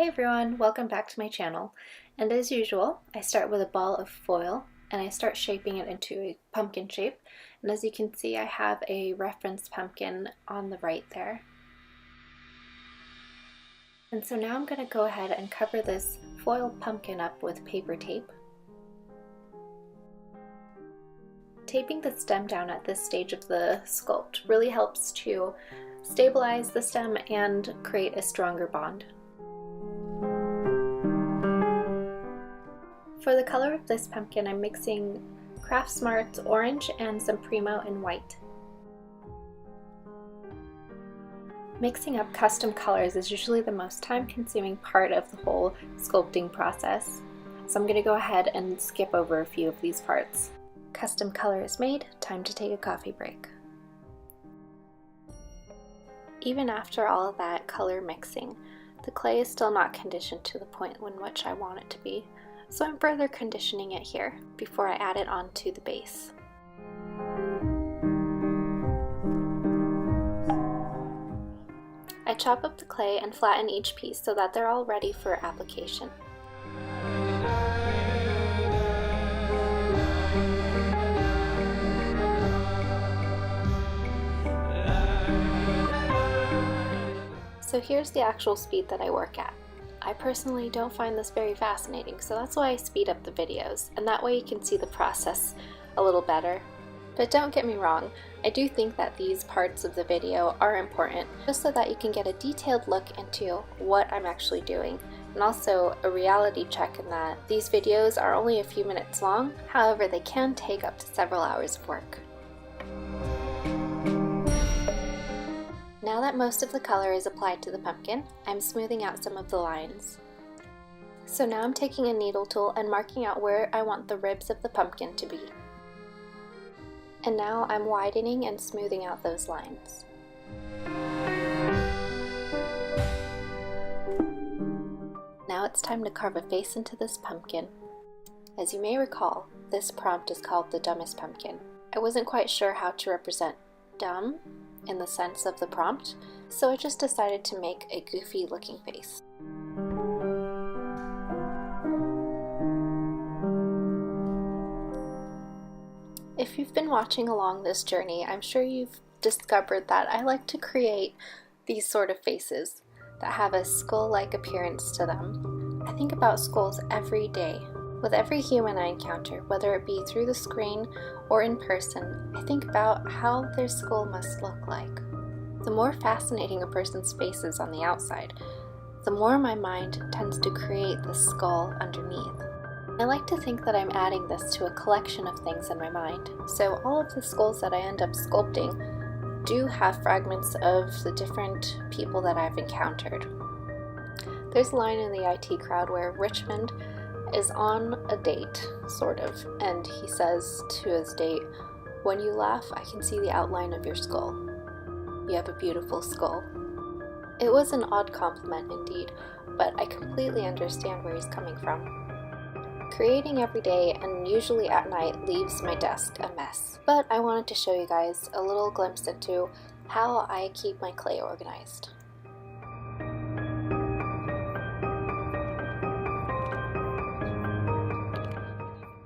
Hey everyone, welcome back to my channel. And as usual, I start with a ball of foil and I start shaping it into a pumpkin shape. And as you can see, I have a reference pumpkin on the right there. And so now I'm going to go ahead and cover this foiled pumpkin up with paper tape. Taping the stem down at this stage of the sculpt really helps to stabilize the stem and create a stronger bond. For the color of this pumpkin, I'm mixing Craft Smart's orange and some Primo in white. Mixing up custom colors is usually the most time-consuming part of the whole sculpting process, so I'm going to go ahead and skip over a few of these parts. Custom color is made, time to take a coffee break. Even after all of that color mixing, the clay is still not conditioned to the point in which I want it to be. So I'm further conditioning it here before I add it onto the base. I chop up the clay and flatten each piece so that they're all ready for application. So here's the actual speed that I work at. I personally don't find this very fascinating, so that's why I speed up the videos, and that way you can see the process a little better. But don't get me wrong, I do think that these parts of the video are important, just so that you can get a detailed look into what I'm actually doing, and also a reality check in that these videos are only a few minutes long, however they can take up to several hours of work. Now that most of the color is applied to the pumpkin, I'm smoothing out some of the lines. So now I'm taking a needle tool and marking out where I want the ribs of the pumpkin to be. And now I'm widening and smoothing out those lines. Now it's time to carve a face into this pumpkin. As you may recall, this prompt is called the dumbest pumpkin. I wasn't quite sure how to represent dumb in the sense of the prompt, so I just decided to make a goofy looking face. If you've been watching along this journey, I'm sure you've discovered that I like to create these sort of faces that have a skull-like appearance to them. I think about skulls every day. With every human I encounter, whether it be through the screen or in person, I think about how their skull must look like. The more fascinating a person's face is on the outside, the more my mind tends to create the skull underneath. I like to think that I'm adding this to a collection of things in my mind, so all of the skulls that I end up sculpting do have fragments of the different people that I've encountered. There's a line in the IT crowd where Richmond is on a date, sort of, and he says to his date, "When you laugh, I can see the outline of your skull. You have a beautiful skull." It was an odd compliment indeed, but I completely understand where he's coming from. Creating every day and usually at night leaves my desk a mess, but I wanted to show you guys a little glimpse into how I keep my clay organized.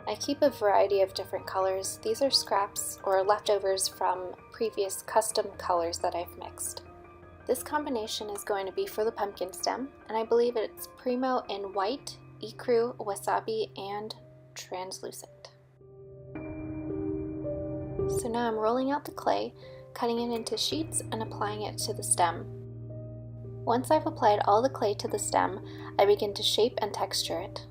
I keep a variety of different colors. These are scraps or leftovers from previous custom colors that I've mixed. This combination is going to be for the pumpkin stem, and I believe it's Primo in white, ecru, wasabi, and translucent. So now I'm rolling out the clay, cutting it into sheets, and applying it to the stem. Once I've applied all the clay to the stem, I begin to shape and texture it.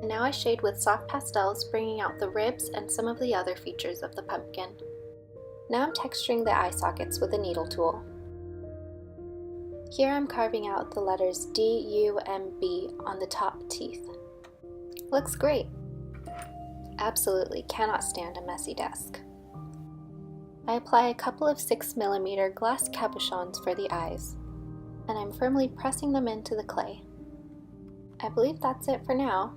Now I shade with soft pastels, bringing out the ribs and some of the other features of the pumpkin. Now I'm texturing the eye sockets with a needle tool. Here I'm carving out the letters D, U, M, B on the top teeth. Looks great! Absolutely cannot stand a messy desk. I apply a couple of 6mm glass cabochons for the eyes, and I'm firmly pressing them into the clay. I believe that's it for now.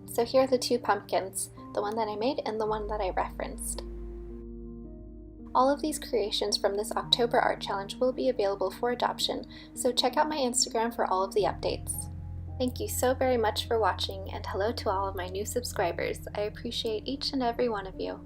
So here are the two pumpkins, the one that I made and the one that I referenced. All of these creations from this October art challenge will be available for adoption, so check out my Instagram for all of the updates. Thank you so very much for watching, and hello to all of my new subscribers. I appreciate each and every one of you.